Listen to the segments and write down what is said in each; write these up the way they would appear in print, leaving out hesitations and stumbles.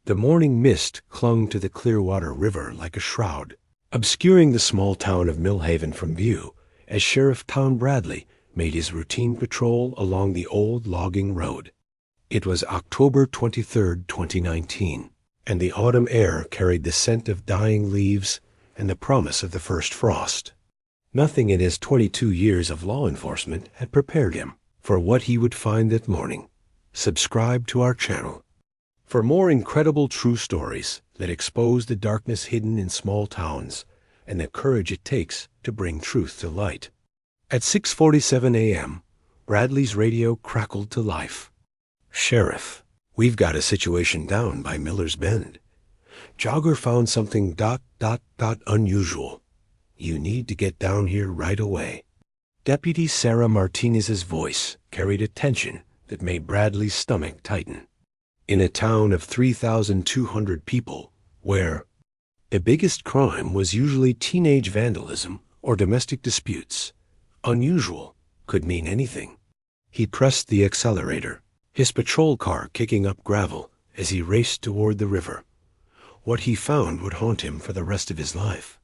The morning mist clung to the Clearwater River like a shroud, obscuring the small town of Millhaven from view as Sheriff Tom Bradley made his routine patrol along the old logging road. It was October 23, 2019, and the autumn air carried the scent of dying leaves and the promise of the first frost. Nothing in his 22 years of law enforcement had prepared him for what he would find that morning. Subscribe to our channel for more incredible true stories that expose the darkness hidden in small towns and the courage it takes to bring truth to light. At 6:47 a.m., Bradley's radio crackled to life. "Sheriff, we've got a situation down by Miller's Bend. Jogger found something ... unusual. You need to get down here right away." Deputy Sarah Martinez's voice carried a tension that made Bradley's stomach tighten. In a town of 3,200 people, where the biggest crime was usually teenage vandalism or domestic disputes, unusual could mean anything. He pressed the accelerator, his patrol car kicking up gravel as he raced toward the river. What he found would haunt him for the rest of his life.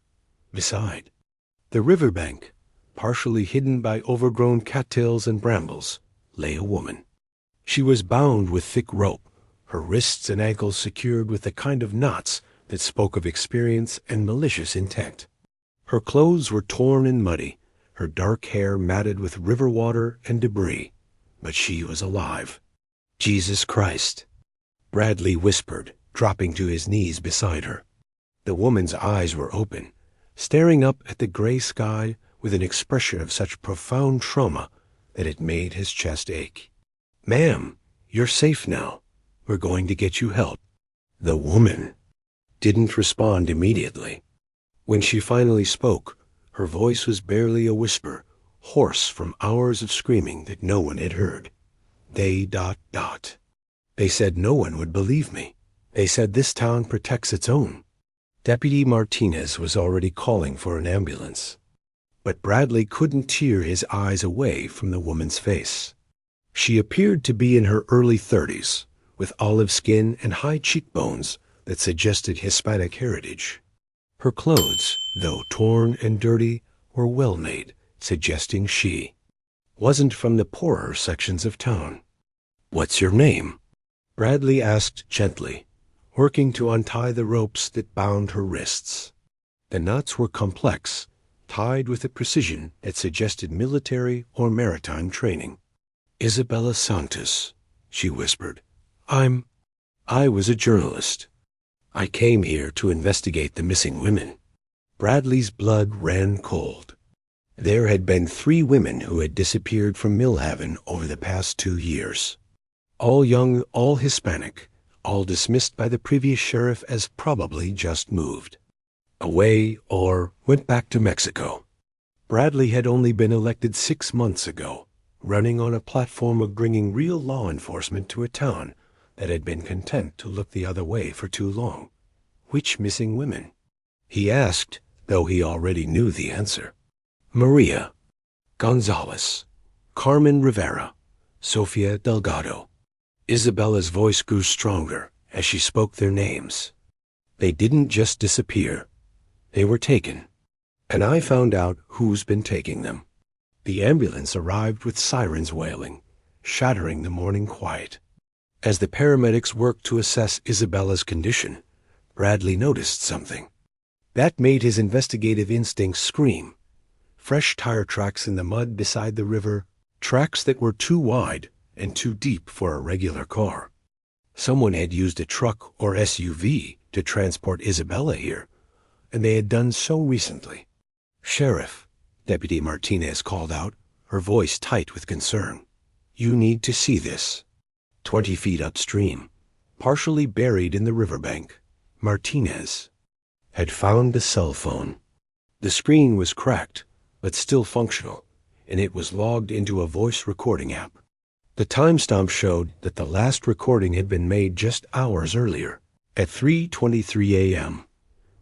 Beside the riverbank, partially hidden by overgrown cattails and brambles, lay a woman. She was bound with thick rope, her wrists and ankles secured with the kind of knots that spoke of experience and malicious intent. Her clothes were torn and muddy, her dark hair matted with river water and debris, but she was alive. "Jesus Christ," Bradley whispered, dropping to his knees beside her. The woman's eyes were open, staring up at the gray sky with an expression of such profound trauma that it made his chest ache. "Ma'am, you're safe now. We're going to get you help." The woman didn't respond immediately. When she finally spoke, her voice was barely a whisper, hoarse from hours of screaming that no one had heard. They ... They said no one would believe me. They said this town protects its own." Deputy Martinez was already calling for an ambulance, but Bradley couldn't tear his eyes away from the woman's face. She appeared to be in her early 30s, with olive skin and high cheekbones that suggested Hispanic heritage. Her clothes, though torn and dirty, were well-made, suggesting she wasn't from the poorer sections of town. "What's your name?" Bradley asked gently, working to untie the ropes that bound her wrists. The knots were complex, tied with a precision that suggested military or maritime training. "Isabella Santos," she whispered. I was a journalist. I came here to investigate the missing women." Bradley's blood ran cold. There had been 3 women who had disappeared from Millhaven over the past 2 years. All young, all Hispanic, all dismissed by the previous sheriff as probably just moved away or went back to Mexico. Bradley had only been elected 6 months ago, running on a platform of bringing real law enforcement to a town that had been content to look the other way for too long. Which missing women? He asked, though he already knew the answer. Maria, Gonzalez, Carmen Rivera, Sofia Delgado. Isabella's voice grew stronger as she spoke their names. They didn't just disappear. They were taken. And I found out who's been taking them. The ambulance arrived with sirens wailing, shattering the morning quiet. As the paramedics worked to assess Isabella's condition, Bradley noticed something that made his investigative instincts scream. Fresh tire tracks in the mud beside the river, tracks that were too wide and too deep for a regular car. Someone had used a truck or SUV to transport Isabella here, and they had done so recently. "Sheriff," Deputy Martinez called out, her voice tight with concern. "You need to see this." 20 feet upstream, partially buried in the riverbank, Martinez had found a cell phone. The screen was cracked, but still functional, and it was logged into a voice recording app. The timestamp showed that the last recording had been made just hours earlier, at 3:23 a.m.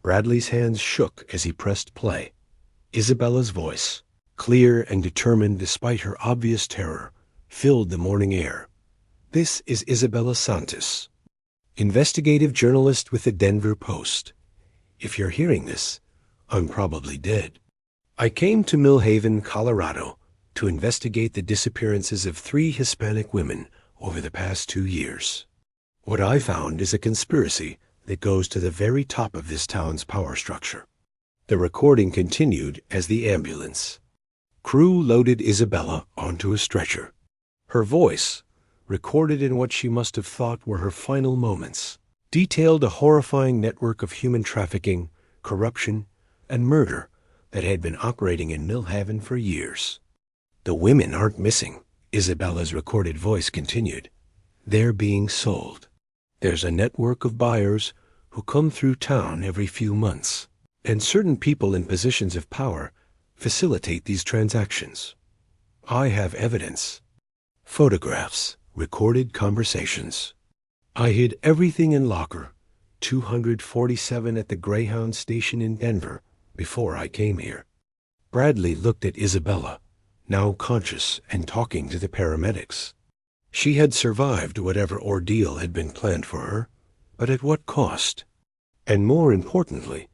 Bradley's hands shook as he pressed play. Isabella's voice, clear and determined despite her obvious terror, filled the morning air. "This is Isabella Santos. investigative journalist with the Denver Post. If you're hearing this, I'm probably dead. I came to Millhaven, Colorado, to investigate the disappearances of 3 Hispanic women over the past 2 years. What I found is a conspiracy that goes to the very top of this town's power structure. The recording continued as the ambulance crew loaded Isabella onto a stretcher. Her voice, recorded in what she must have thought were her final moments, detailed a horrifying network of human trafficking, corruption, and murder that had been operating in Millhaven for years. The women aren't missing, Isabella's recorded voice continued. They're being sold. There's a network of buyers who come through town every few months, and certain people in positions of power facilitate these transactions. I have evidence. Photographs, recorded conversations. I hid everything in locker 247 at the Greyhound station in Denver before I came here. Bradley looked at Isabella, now conscious and talking to the paramedics. She had survived whatever ordeal had been planned for her, but at what cost? And more importantly,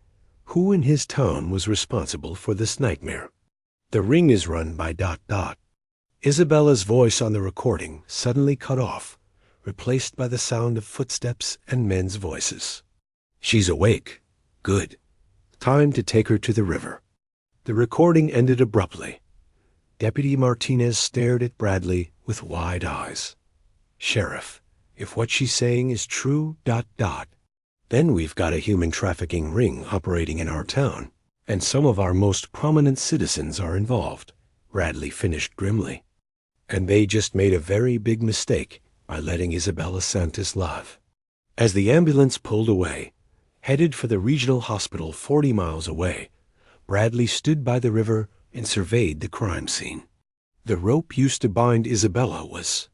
who in his town was responsible for this nightmare? The ring is run by ... Isabella's voice on the recording suddenly cut off, replaced by the sound of footsteps and men's voices. She's awake. Good. Time to take her to the river. The recording ended abruptly. Deputy Martinez stared at Bradley with wide eyes. Sheriff, if what she's saying is true ... then we've got a human trafficking ring operating in our town, and some of our most prominent citizens are involved, Bradley finished grimly. And they just made a very big mistake by letting Isabella Santos live. As the ambulance pulled away, headed for the regional hospital 40 miles away, Bradley stood by the river and surveyed the crime scene. The rope used to bind Isabella was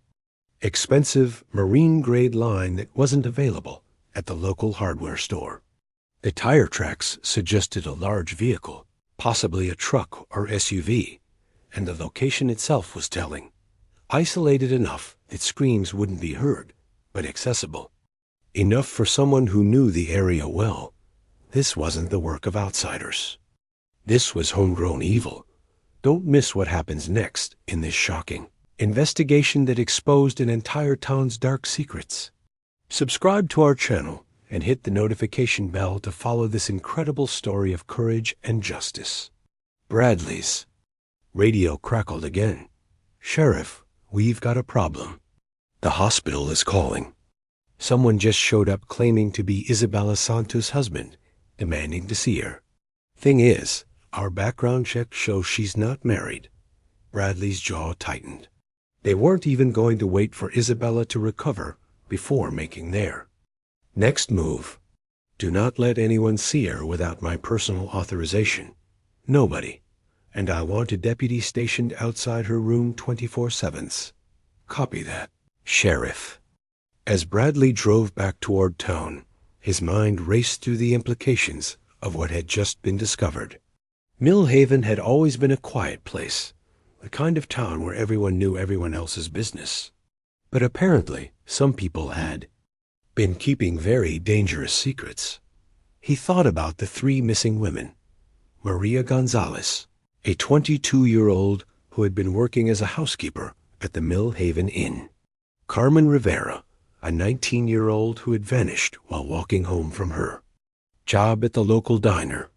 expensive marine-grade line that wasn't available at the local hardware store. The tire tracks suggested a large vehicle, possibly a truck or SUV, and the location itself was telling. Isolated enough that screams wouldn't be heard, but accessible. Enough for someone who knew the area well. This wasn't the work of outsiders. This was homegrown evil. Don't miss what happens next in this shocking investigation that exposed an entire town's dark secrets. Subscribe to our channel and hit the notification bell to follow this incredible story of courage and justice. Bradley's radio crackled again. Sheriff, we've got a problem. The hospital is calling. Someone just showed up claiming to be Isabella Santos' husband, demanding to see her. Thing is, our background check shows she's not married. Bradley's jaw tightened. They weren't even going to wait for Isabella to recover before making their next move. Do not let anyone see her without my personal authorization. Nobody. And I want a deputy stationed outside her room 24/7. Copy that, Sheriff. As Bradley drove back toward town, his mind raced through the implications of what had just been discovered. Millhaven had always been a quiet place, the kind of town where everyone knew everyone else's business. But apparently, some people had been keeping very dangerous secrets. He thought about the 3 missing women. Maria Gonzalez, a 22-year-old who had been working as a housekeeper at the Millhaven Inn. Carmen Rivera, a 19-year-old who had vanished while walking home from her job at the local diner.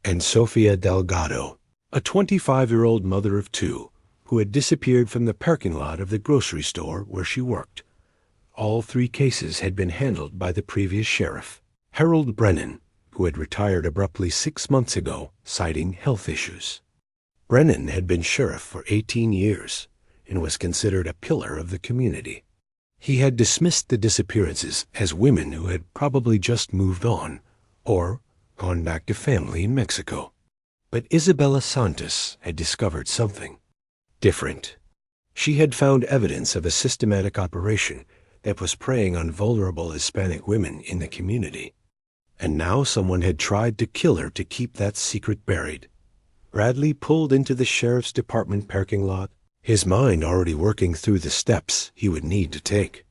And Sofia Delgado, a 25-year-old mother of 2, who had disappeared from the parking lot of the grocery store where she worked. All 3 cases had been handled by the previous sheriff, Harold Brennan, who had retired abruptly 6 months ago, citing health issues. Brennan had been sheriff for 18 years and was considered a pillar of the community. He had dismissed the disappearances as women who had probably just moved on or gone back to family in Mexico. But Isabella Santos had discovered something different. She had found evidence of a systematic operation that was preying on vulnerable Hispanic women in the community. And now someone had tried to kill her to keep that secret buried. Bradley pulled into the sheriff's department parking lot, his mind already working through the steps he would need to take.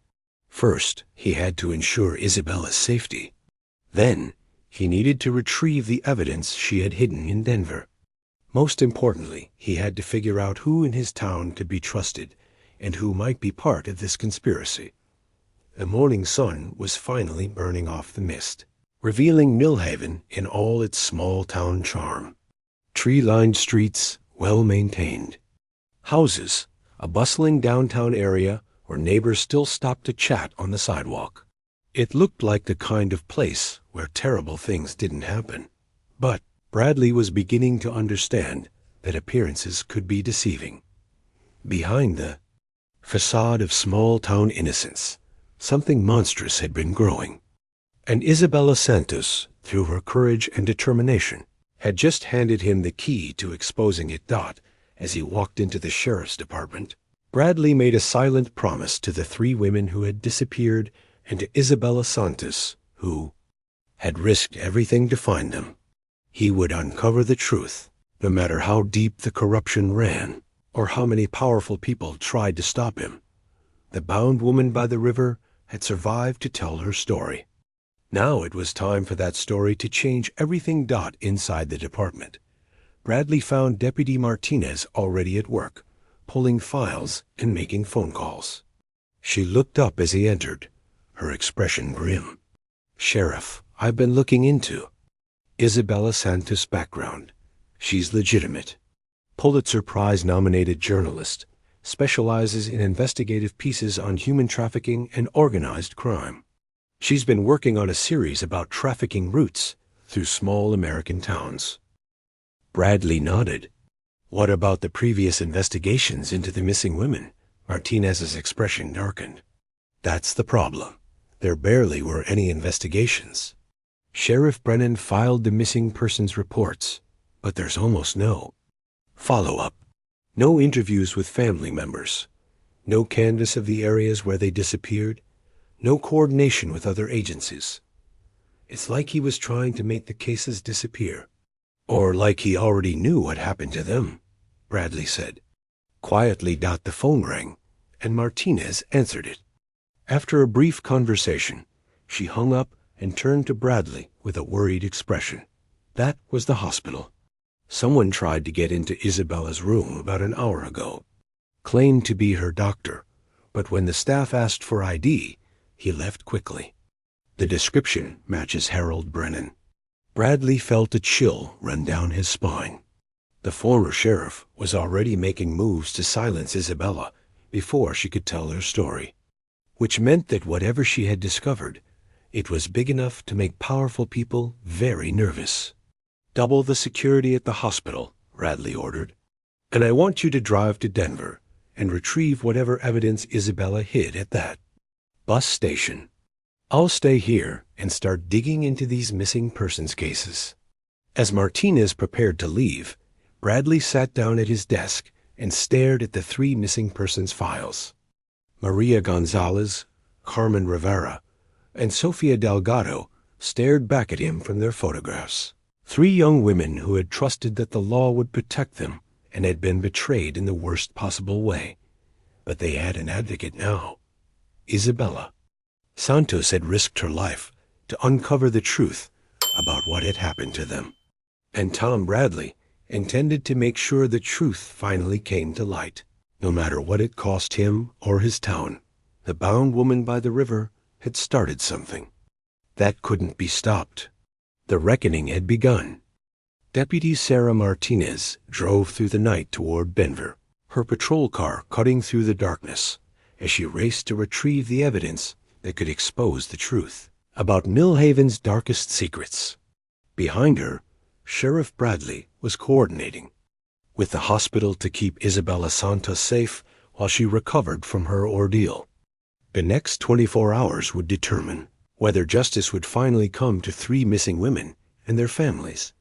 First, he had to ensure Isabella's safety. Then, he needed to retrieve the evidence she had hidden in Denver. Most importantly, he had to figure out who in his town could be trusted and who might be part of this conspiracy. The morning sun was finally burning off the mist, revealing Millhaven in all its small-town charm. Tree-lined streets, well-maintained. Houses, a bustling downtown area where neighbors still stopped to chat on the sidewalk. It looked like the kind of place where terrible things didn't happen. But Bradley was beginning to understand that appearances could be deceiving. Behind the facade of small-town innocence, something monstrous had been growing. And Isabella Santos, through her courage and determination, had just handed him the key to exposing it. As he walked into the sheriff's department, Bradley made a silent promise to the 3 women who had disappeared and to Isabella Santos, who had risked everything to find them. He would uncover the truth, no matter how deep the corruption ran or how many powerful people tried to stop him. The bound woman by the river had survived to tell her story. Now it was time for that story to change everything. Inside the department, Bradley found Deputy Martinez already at work, pulling files and making phone calls. She looked up as he entered, her expression grim. "Sheriff, I've been looking into Isabella Santos' background. She's legitimate. Pulitzer Prize-nominated journalist, specializes in investigative pieces on human trafficking and organized crime. She's been working on a series about trafficking routes through small American towns." Bradley nodded. "What about the previous investigations into the missing women?" Martinez's expression darkened. "That's the problem. There barely were any investigations. Sheriff Brennan filed the missing persons reports, but there's almost no follow-up. No interviews with family members. No canvass of the areas where they disappeared. No coordination with other agencies. It's like he was trying to make the cases disappear. Or like he already knew what happened to them," Bradley said. Quietly, the phone rang, and Martinez answered it. After a brief conversation, she hung up and turned to Bradley with a worried expression. That was the hospital. Someone tried to get into Isabella's room about an hour ago. Claimed to be her doctor, but when the staff asked for ID, he left quickly. The description matches Harold Brennan. Bradley felt a chill run down his spine. The former sheriff was already making moves to silence Isabella before she could tell her story, which meant that whatever she had discovered, it was big enough to make powerful people very nervous. "Double the security at the hospital," Bradley ordered. "And I want you to drive to Denver and retrieve whatever evidence Isabella hid at that bus station. I'll stay here and start digging into these missing persons cases." As Martinez prepared to leave, Bradley sat down at his desk and stared at the 3 missing persons files. Maria Gonzalez, Carmen Rivera, and Sofia Delgado stared back at him from their photographs. 3 young women who had trusted that the law would protect them and had been betrayed in the worst possible way. But they had an advocate now. Isabella. Santos had risked her life to uncover the truth about what had happened to them. And Tom Bradley intended to make sure the truth finally came to light, no matter what it cost him or his town. The bound woman by the river had started something. That couldn't be stopped. The reckoning had begun. Deputy Sarah Martinez drove through the night toward Denver, her patrol car cutting through the darkness as she raced to retrieve the evidence that could expose the truth about Millhaven's darkest secrets. Behind her, Sheriff Bradley was coordinating with the hospital to keep Isabella Santos safe while she recovered from her ordeal. The next 24 hours would determine whether justice would finally come to 3 missing women and their families.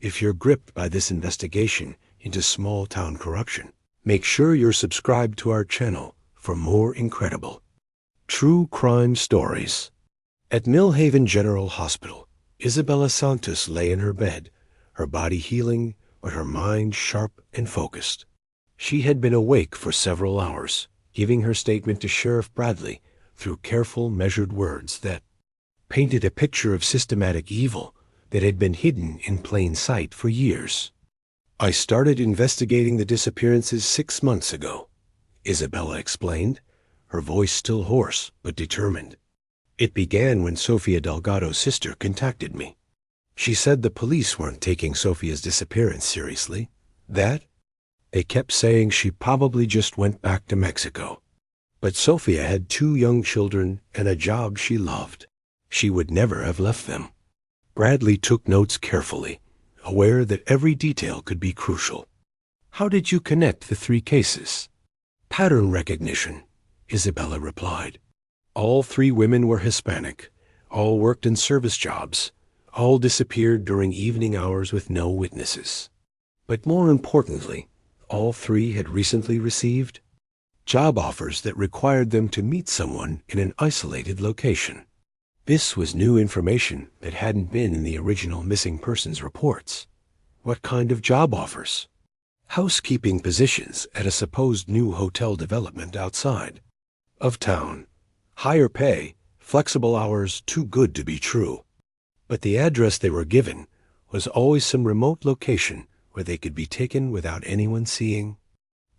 If you're gripped by this investigation into small-town corruption, make sure you're subscribed to our channel for more incredible true crime stories. At Millhaven General Hospital, Isabella Santos lay in her bed, her body healing, but her mind sharp and focused. She had been awake for several hours, giving her statement to Sheriff Bradley through careful, measured words that painted a picture of systematic evil that had been hidden in plain sight for years. "I started investigating the disappearances 6 months ago," Isabella explained, her voice still hoarse but determined. "It began when Sofia Delgado's sister contacted me. She said the police weren't taking Sofia's disappearance seriously. That they kept saying she probably just went back to Mexico. But Sofia had 2 young children and a job she loved. She would never have left them." Bradley took notes carefully, aware that every detail could be crucial. "How did you connect the 3 cases?" "Pattern recognition," Isabella replied. "All 3 women were Hispanic, all worked in service jobs, all disappeared during evening hours with no witnesses. But more importantly, all 3 had recently received job offers that required them to meet someone in an isolated location." This was new information that hadn't been in the original missing persons reports. What kind of job offers? Housekeeping positions at a supposed new hotel development outside of town. Higher pay, flexible hours, too good to be true. But the address they were given was always some remote location where they could be taken without anyone seeing.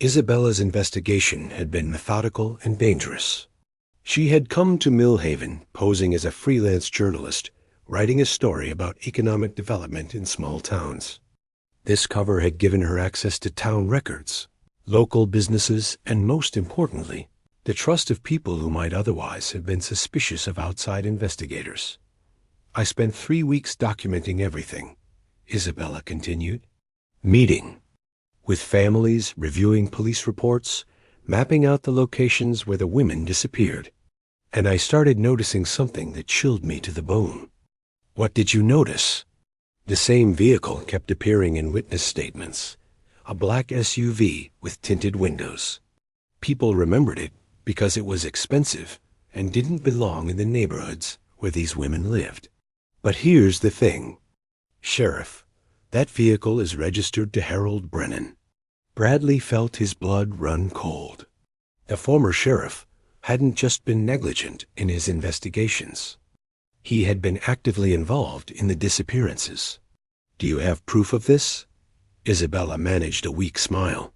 Isabella's investigation had been methodical and dangerous. She had come to Millhaven posing as a freelance journalist, writing a story about economic development in small towns. This cover had given her access to town records, local businesses, and most importantly, the trust of people who might otherwise have been suspicious of outside investigators. "I spent 3 weeks documenting everything," Isabella continued. "Meeting with families, reviewing police reports, mapping out the locations where the women disappeared. And I started noticing something that chilled me to the bone." "What did you notice?" The same vehicle kept appearing in witness statements, a black SUV with tinted windows. People remembered it because it was expensive and didn't belong in the neighborhoods where these women lived. But here's the thing. "Sheriff, that vehicle is registered to Harold Brennan." Bradley felt his blood run cold. The former sheriff hadn't just been negligent in his investigations. He had been actively involved in the disappearances. "Do you have proof of this?" Isabella managed a weak smile.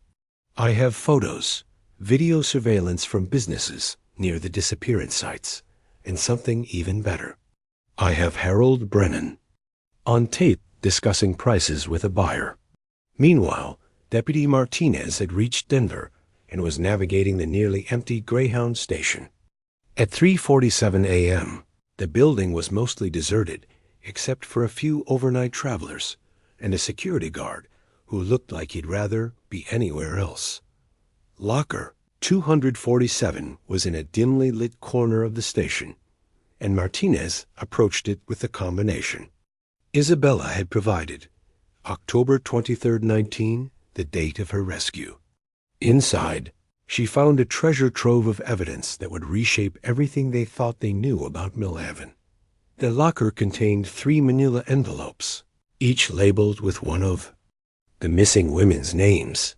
"I have photos, video surveillance from businesses near the disappearance sites, and something even better. I have Harold Brennan on tape discussing prices with a buyer." Meanwhile, Deputy Martinez had reached Denver and was navigating the nearly empty Greyhound station. At 3:47 a.m., the building was mostly deserted except for a few overnight travelers and a security guard who looked like he'd rather be anywhere else. Locker 247 was in a dimly lit corner of the station, and Martinez approached it with the combination Isabella had provided: October 23, 19, the date of her rescue. Inside, she found a treasure trove of evidence that would reshape everything they thought they knew about Millhaven. The locker contained 3 manila envelopes, each labeled with one of the missing women's names.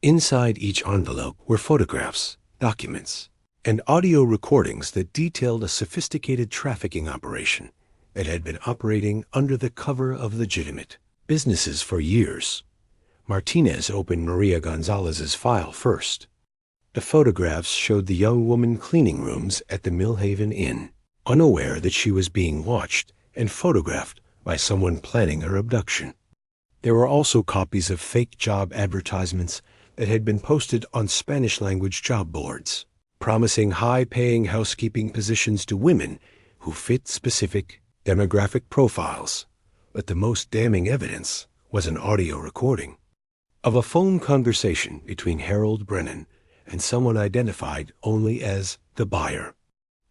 Inside each envelope were photographs, documents, and audio recordings that detailed a sophisticated trafficking operation that had been operating under the cover of legitimate businesses for years. Martinez opened Maria Gonzalez's file first. The photographs showed the young woman cleaning rooms at the Millhaven Inn, unaware that she was being watched and photographed by someone planning her abduction. There were also copies of fake job advertisements that had been posted on Spanish-language job boards, promising high-paying housekeeping positions to women who fit specific demographic profiles. But the most damning evidence was an audio recording of a phone conversation between Harold Brennan and someone identified only as the buyer.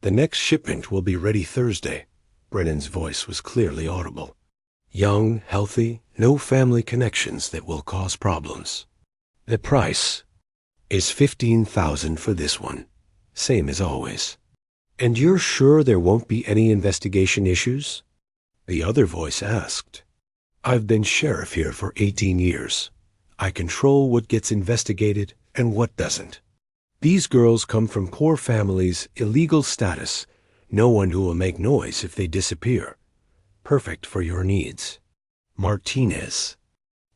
"The next shipment will be ready Thursday." Brennan's voice was clearly audible. "Young, healthy, no family connections that will cause problems. The price is $15,000 for this one, same as always." "And you're sure there won't be any investigation issues?" the other voice asked. "I've been sheriff here for 18 years. I control what gets investigated and what doesn't." These girls come from poor families, illegal status, no one who will make noise if they disappear. Perfect for your needs. Martinez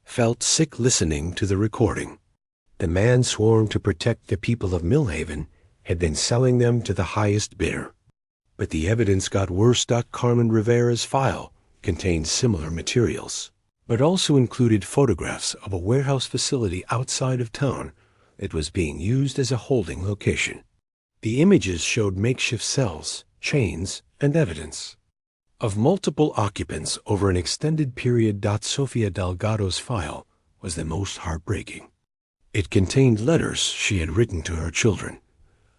felt sick listening to the recording. The man sworn to protect the people of Millhaven had been selling them to the highest bidder. But the evidence got worse. Carmen Rivera's file contained similar materials, but also included photographs of a warehouse facility outside of town that was being used as a holding location. The images showed makeshift cells, chains, and evidence of multiple occupants over an extended period. Sofia Delgado's file was the most heartbreaking. It contained letters she had written to her children,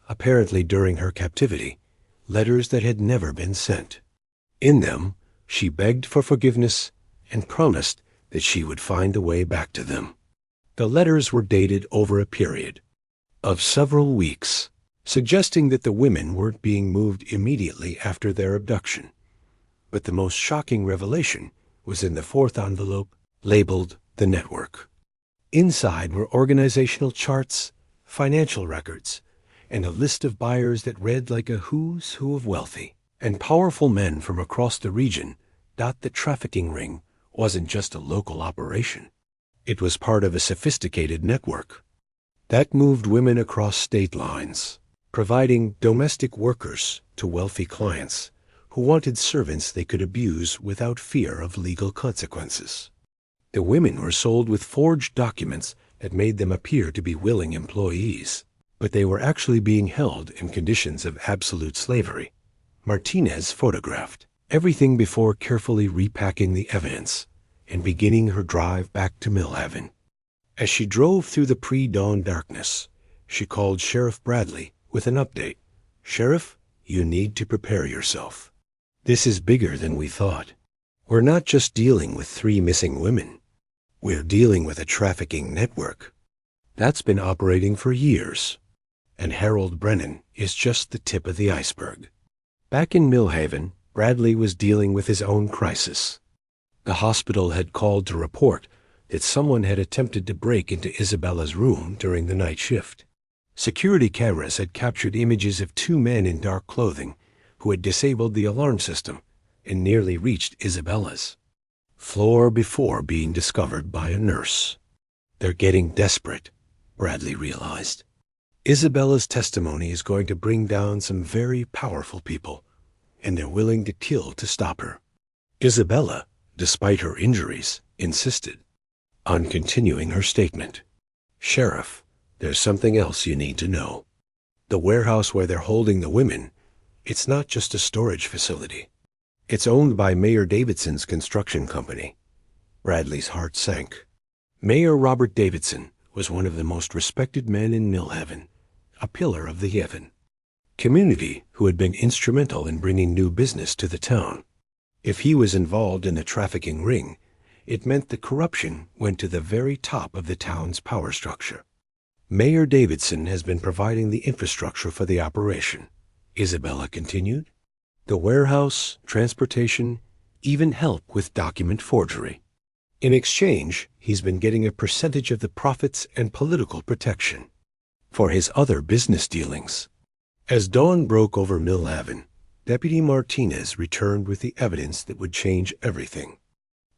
apparently during her captivity, letters that had never been sent. In them, she begged for forgiveness and promised that she would find a way back to them. The letters were dated over a period of several weeks, suggesting that the women weren't being moved immediately after their abduction. But the most shocking revelation was in the fourth envelope, labeled The Network. Inside were organizational charts, financial records, and a list of buyers that read like a who's who of wealthy and powerful men from across the region. The trafficking ring wasn't just a local operation. It was part of a sophisticated network that moved women across state lines, providing domestic workers to wealthy clients who wanted servants they could abuse without fear of legal consequences. The women were sold with forged documents that made them appear to be willing employees, but they were actually being held in conditions of absolute slavery. Martinez photographed everything before carefully repacking the evidence and beginning her drive back to Millhaven. As she drove through the pre-dawn darkness, she called Sheriff Bradley with an update. "Sheriff, you need to prepare yourself. This is bigger than we thought. We're not just dealing with 3 missing women. We're dealing with a trafficking network that's been operating for years. And Harold Brennan is just the tip of the iceberg." Back in Millhaven, Bradley was dealing with his own crisis. The hospital had called to report that someone had attempted to break into Isabella's room during the night shift. Security cameras had captured images of 2 men in dark clothing who had disabled the alarm system and nearly reached Isabella's floor before being discovered by a nurse. They're getting desperate, Bradley realized. Isabella's testimony is going to bring down some very powerful people, and they're willing to kill to stop her. Isabella, despite her injuries, insisted on continuing her statement. "Sheriff, there's something else you need to know. The warehouse where they're holding the women, it's not just a storage facility. It's owned by Mayor Davidson's construction company." Bradley's heart sank. Mayor Robert Davidson was one of the most respected men in Millhaven, a pillar of the Haven community who had been instrumental in bringing new business to the town. If he was involved in the trafficking ring, it meant the corruption went to the very top of the town's power structure. Mayor Davidson has been providing the infrastructure for the operation, Isabella continued. The warehouse, transportation, even help with document forgery. In exchange, he's been getting a percentage of the profits and political protection for his other business dealings. As dawn broke over Millhaven, Deputy Martinez returned with the evidence that would change everything.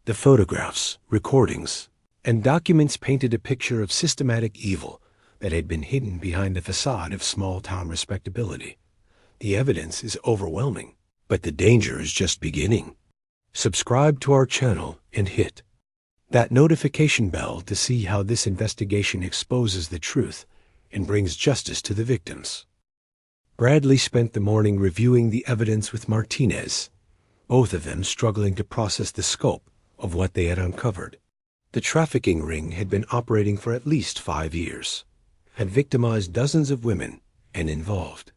The photographs, recordings, and documents painted a picture of systematic evil that had been hidden behind the facade of small-town respectability. The evidence is overwhelming, but the danger is just beginning. Subscribe to our channel and hit that notification bell to see how this investigation exposes the truth and brings justice to the victims. Bradley spent the morning reviewing the evidence with Martinez, both of them struggling to process the scope of what they had uncovered. The trafficking ring had been operating for at least 5 years, had victimized dozens of women, and involved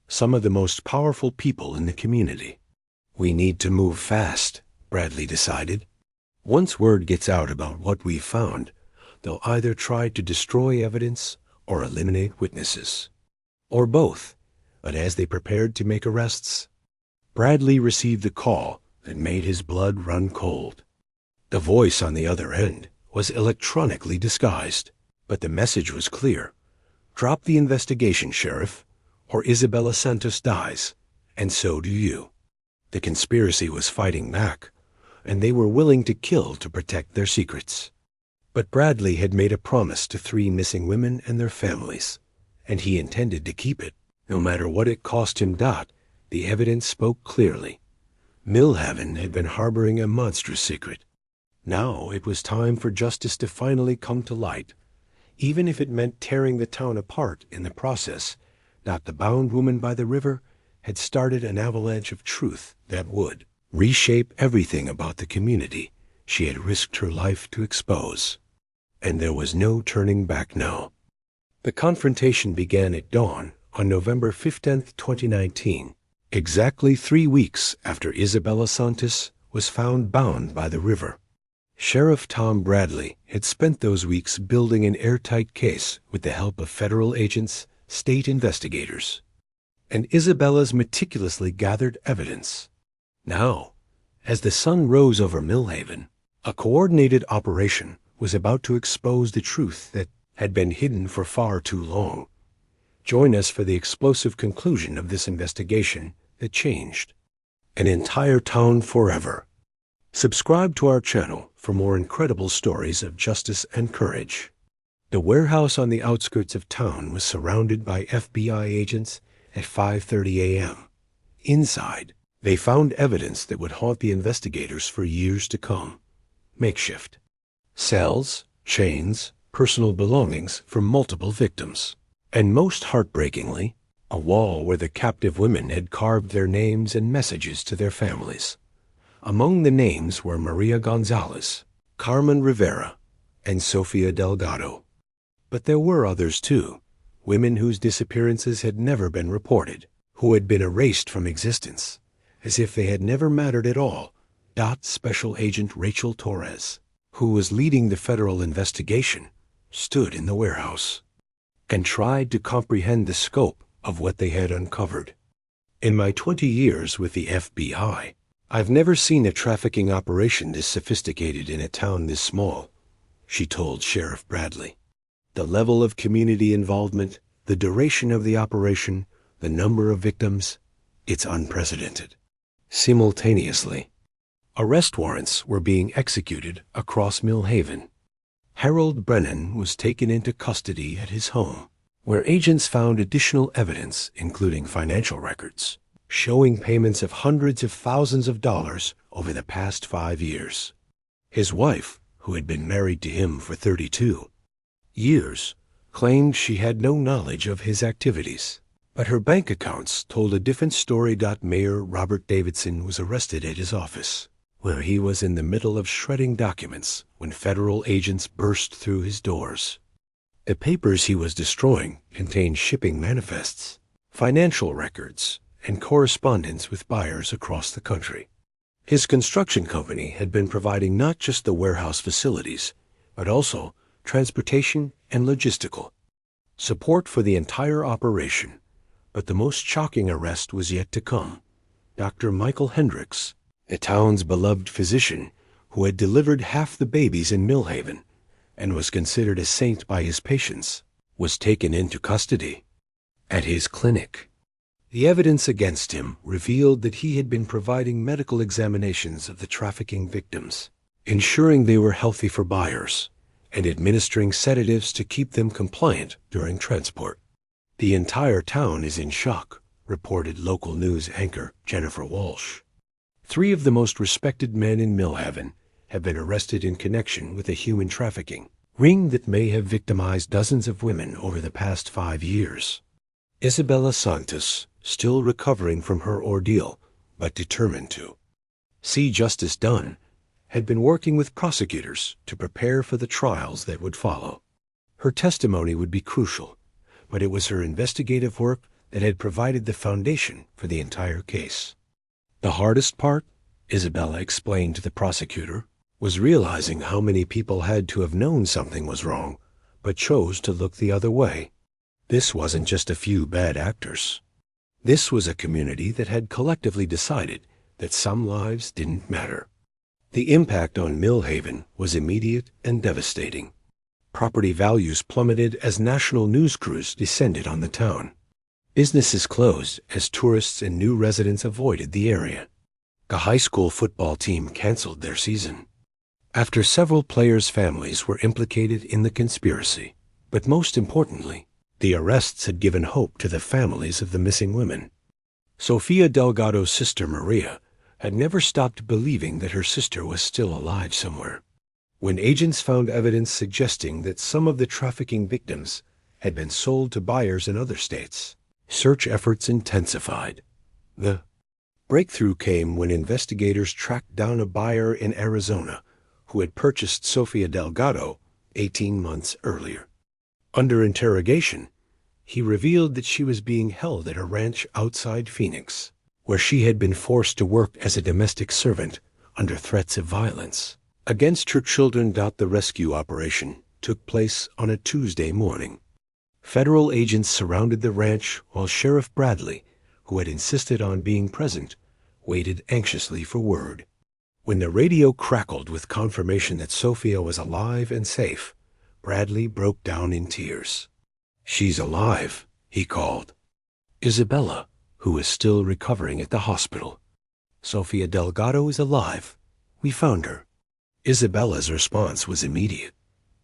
some of the most powerful people in the community. "We need to move fast," Bradley decided. "Once word gets out about what we've found, they'll either try to destroy evidence or eliminate witnesses, or both." But as they prepared to make arrests, Bradley received the call that made his blood run cold. The voice on the other end was electronically disguised, but the message was clear. Drop the investigation, Sheriff, or Isabella Santos dies, and so do you. The conspiracy was fighting back, and they were willing to kill to protect their secrets. But Bradley had made a promise to 3 missing women and their families, and he intended to keep it, no matter what it cost him. The evidence spoke clearly. Millhaven had been harboring a monstrous secret. Now it was time for justice to finally come to light, even if it meant tearing the town apart in the process. The bound woman by the river had started an avalanche of truth that would reshape everything about the community she had risked her life to expose. And there was no turning back now. The confrontation began at dawn on November 15th, 2019, exactly 3 weeks after Isabella Santos was found bound by the river. Sheriff Tom Bradley had spent those weeks building an airtight case with the help of federal agents, state investigators, and Isabella's meticulously gathered evidence. Now, as the sun rose over Millhaven, a coordinated operation was about to expose the truth that had been hidden for far too long. Join us for the explosive conclusion of this investigation that changed an entire town forever. Subscribe to our channel for more incredible stories of justice and courage. The warehouse on the outskirts of town was surrounded by FBI agents at 5:30 a.m. Inside, they found evidence that would haunt the investigators for years to come. Makeshift cells, chains, personal belongings from multiple victims, and most heartbreakingly, a wall where the captive women had carved their names and messages to their families. Among the names were Maria Gonzalez, Carmen Rivera, and Sofia Delgado. But there were others too, women whose disappearances had never been reported, who had been erased from existence, as if they had never mattered at all. Special Agent Rachel Torres, who was leading the federal investigation, stood in the warehouse and tried to comprehend the scope of what they had uncovered. In my 20 years with the FBI, I've never seen a trafficking operation this sophisticated in a town this small, she told Sheriff Bradley. The level of community involvement, the duration of the operation, the number of victims, it's unprecedented. Simultaneously, arrest warrants were being executed across Millhaven. Harold Brennan was taken into custody at his home, where agents found additional evidence, including financial records, showing payments of hundreds of thousands of dollars over the past 5 years. His wife, who had been married to him for 32 years, claimed she had no knowledge of his activities, but her bank accounts told a different story. Mayor Robert Davidson was arrested at his office, where he was in the middle of shredding documents when federal agents burst through his doors. The papers he was destroying contained shipping manifests, financial records, and correspondence with buyers across the country. His construction company had been providing not just the warehouse facilities, but also transportation and logistical support for the entire operation. But the most shocking arrest was yet to come. Dr. Michael Hendricks, the town's beloved physician who had delivered half the babies in Millhaven and was considered a saint by his patients, was taken into custody. At his clinic, the evidence against him revealed that he had been providing medical examinations of the trafficking victims, ensuring they were healthy for buyers, and administering sedatives to keep them compliant during transport. The entire town is in shock, reported local news anchor Jennifer Walsh. 3 of the most respected men in Millhaven have been arrested in connection with a human trafficking ring that may have victimized dozens of women over the past 5 years. Isabella Santos, still recovering from her ordeal, but determined to see justice done, had been working with prosecutors to prepare for the trials that would follow. Her testimony would be crucial, but it was her investigative work that had provided the foundation for the entire case. The hardest part, Isabella explained to the prosecutor, was realizing how many people had to have known something was wrong, but chose to look the other way. This wasn't just a few bad actors. This was a community that had collectively decided that some lives didn't matter. The impact on Millhaven was immediate and devastating. Property values plummeted as national news crews descended on the town. Businesses closed as tourists and new residents avoided the area. The high school football team canceled their season. After several players' families were implicated in the conspiracy, but most importantly, the arrests had given hope to the families of the missing women. Sofia Delgado's sister Maria had never stopped believing that her sister was still alive somewhere. When agents found evidence suggesting that some of the trafficking victims had been sold to buyers in other states, search efforts intensified. The breakthrough came when investigators tracked down a buyer in Arizona who had purchased Sofia Delgado 18 months earlier. Under interrogation, he revealed that she was being held at a ranch outside Phoenix, where she had been forced to work as a domestic servant under threats of violence against her children. The rescue operation took place on a Tuesday morning. Federal agents surrounded the ranch while Sheriff Bradley, who had insisted on being present, waited anxiously for word. When the radio crackled with confirmation that Sofia was alive and safe, Bradley broke down in tears. "She's alive," he called. "Isabella, who is still recovering at the hospital. Sofia Delgado is alive. We found her." Isabella's response was immediate.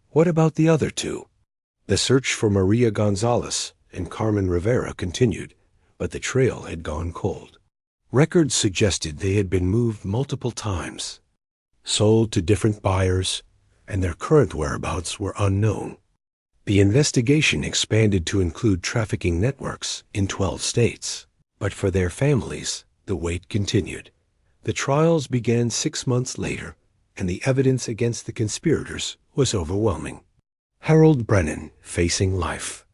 "What about the other two?" The search for Maria Gonzalez and Carmen Rivera continued, but the trail had gone cold. Records suggested they had been moved multiple times, sold to different buyers, and their current whereabouts were unknown. The investigation expanded to include trafficking networks in 12 states, but for their families, the wait continued. The trials began 6 months later, and the evidence against the conspirators was overwhelming. Harold Brennan, facing life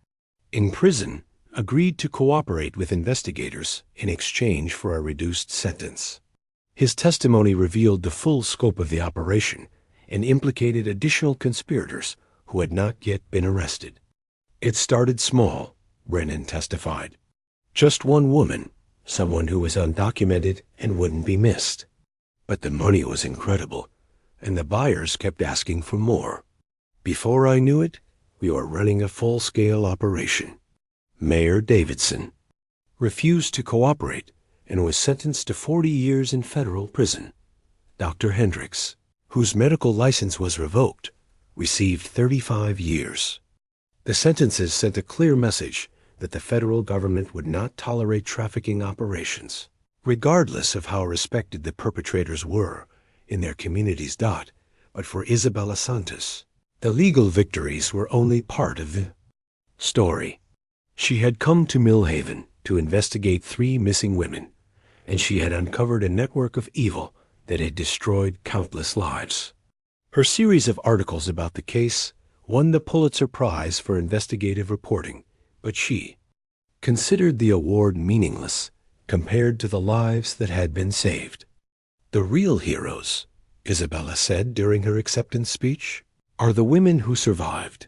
in prison, agreed to cooperate with investigators in exchange for a reduced sentence. His testimony revealed the full scope of the operation and implicated additional conspirators who had not yet been arrested. "It started small," Brennan testified. "Just one woman, someone who was undocumented and wouldn't be missed. But the money was incredible, and the buyers kept asking for more. Before I knew it, we were running a full-scale operation." Mayor Davidson refused to cooperate and was sentenced to 40 years in federal prison. Dr. Hendricks, whose medical license was revoked, received 35 years. The sentences sent a clear message that the federal government would not tolerate trafficking operations, regardless of how respected the perpetrators were in their communities. But for Isabella Santos, the legal victories were only part of the story. She had come to Millhaven to investigate 3 missing women, and she had uncovered a network of evil that had destroyed countless lives. Her series of articles about the case won the Pulitzer Prize for investigative reporting, but she considered the award meaningless compared to the lives that had been saved. "The real heroes," Isabella said during her acceptance speech, "are the women who survived,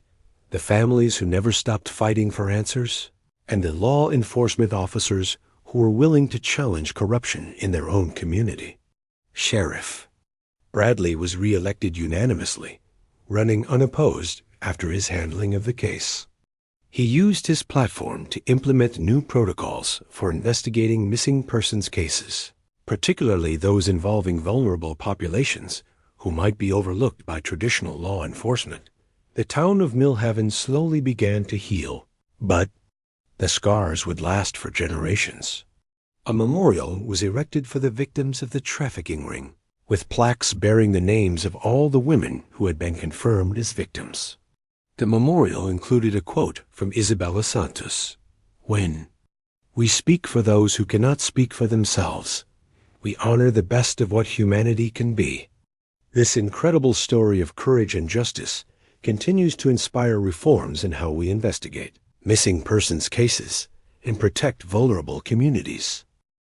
the families who never stopped fighting for answers, and the law enforcement officers who were willing to challenge corruption in their own community." Sheriff Bradley was re-elected unanimously, running unopposed after his handling of the case. He used his platform to implement new protocols for investigating missing persons cases, particularly those involving vulnerable populations who might be overlooked by traditional law enforcement. The town of Millhaven slowly began to heal, but the scars would last for generations. A memorial was erected for the victims of the trafficking ring, with plaques bearing the names of all the women who had been confirmed as victims. The memorial included a quote from Isabella Santos: "When we speak for those who cannot speak for themselves, we honor the best of what humanity can be." This incredible story of courage and justice continues to inspire reforms in how we investigate missing persons cases and protect vulnerable communities.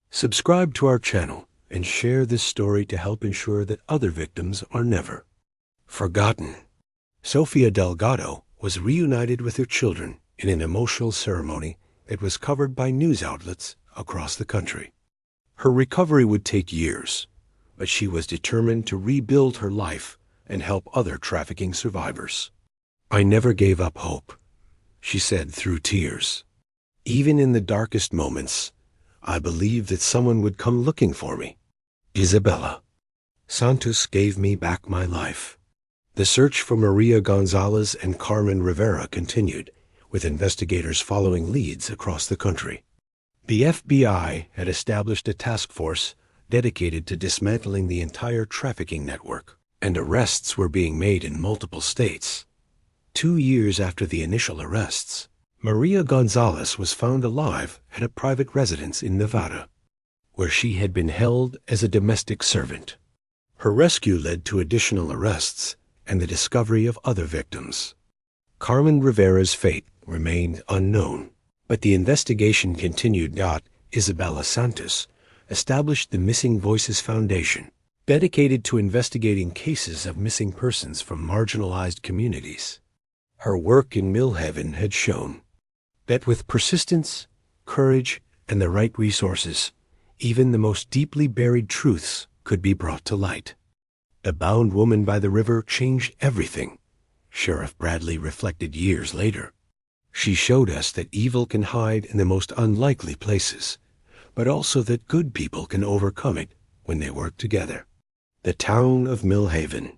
Subscribe to our channel and share this story to help ensure that other victims are never forgotten. Sofia Delgado was reunited with her children in an emotional ceremony that was covered by news outlets across the country. Her recovery would take years, but she was determined to rebuild her life and help other trafficking survivors. "I never gave up hope," she said through tears. "Even in the darkest moments, I believed that someone would come looking for me. Isabella Santos gave me back my life." The search for Maria Gonzalez and Carmen Rivera continued, with investigators following leads across the country. The FBI had established a task force dedicated to dismantling the entire trafficking network, and arrests were being made in multiple states. 2 years after the initial arrests, Maria Gonzalez was found alive at a private residence in Nevada, where she had been held as a domestic servant. Her rescue led to additional arrests and the discovery of other victims. Carmen Rivera's fate remained unknown, but the investigation continued. Isabella Santos established the Missing Voices Foundation, dedicated to investigating cases of missing persons from marginalized communities. Her work in Millhaven had shown that with persistence, courage, and the right resources, even the most deeply buried truths could be brought to light. The bound woman by the river changed everything, Sheriff Bradley reflected years later. She showed us that evil can hide in the most unlikely places, but also that good people can overcome it when they work together. The town of Millhaven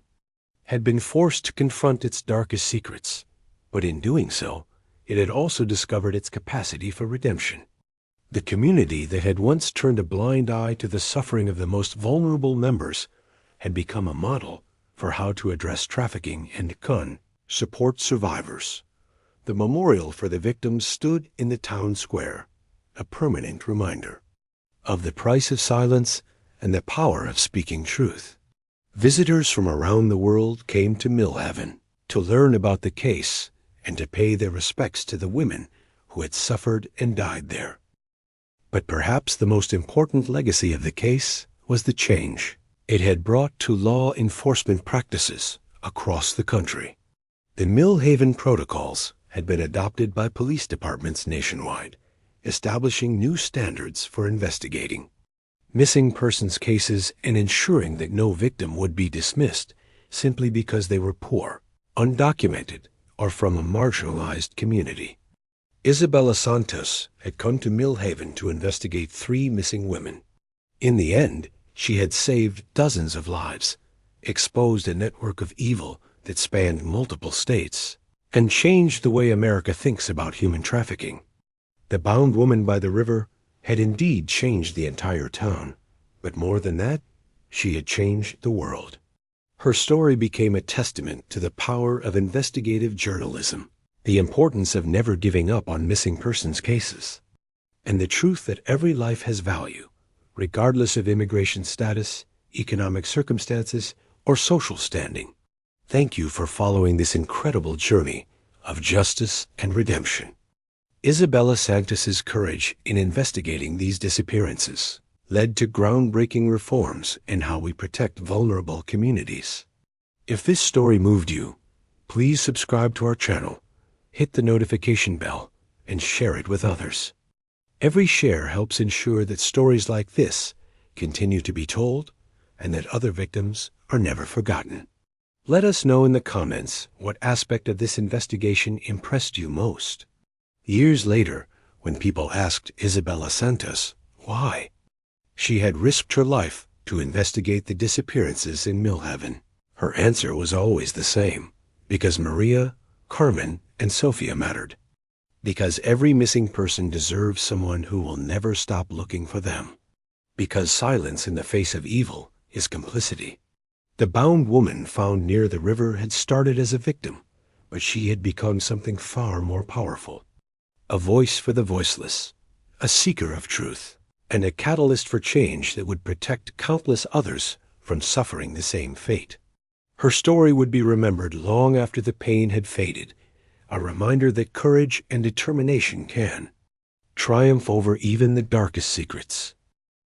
had been forced to confront its darkest secrets, but in doing so, it had also discovered its capacity for redemption. The community that had once turned a blind eye to the suffering of the most vulnerable members had become a model for how to address trafficking and support survivors. The memorial for the victims stood in the town square, a permanent reminder of the price of silence and the power of speaking truth. Visitors from around the world came to Millhaven to learn about the case and to pay their respects to the women who had suffered and died there. But perhaps the most important legacy of the case was the change it had brought to law enforcement practices across the country. The Millhaven protocols had been adopted by police departments nationwide, establishing new standards for investigating missing persons cases and ensuring that no victim would be dismissed simply because they were poor, undocumented, or from a marginalized community. Isabella Santos had come to Millhaven to investigate 3 missing women. In the end, she had saved dozens of lives, exposed a network of evil that spanned multiple states, and changed the way America thinks about human trafficking. The bound woman by the river had indeed changed the entire town, but more than that, she had changed the world. Her story became a testament to the power of investigative journalism, the importance of never giving up on missing persons cases, and the truth that every life has value, regardless of immigration status, economic circumstances, or social standing. Thank you for following this incredible journey of justice and redemption. Isabella Santos's courage in investigating these disappearances led to groundbreaking reforms in how we protect vulnerable communities. If this story moved you, please subscribe to our channel, hit the notification bell, and share it with others. Every share helps ensure that stories like this continue to be told and that other victims are never forgotten. Let us know in the comments what aspect of this investigation impressed you most. Years later, when people asked Isabella Santos why, she had risked her life to investigate the disappearances in Millhaven. Her answer was always the same: because Maria, Carmen, and Sophia mattered. Because every missing person deserves someone who will never stop looking for them. Because silence in the face of evil is complicity. The bound woman found near the river had started as a victim, but she had become something far more powerful. A voice for the voiceless, a seeker of truth, and a catalyst for change that would protect countless others from suffering the same fate. Her story would be remembered long after the pain had faded, a reminder that courage and determination can triumph over even the darkest secrets.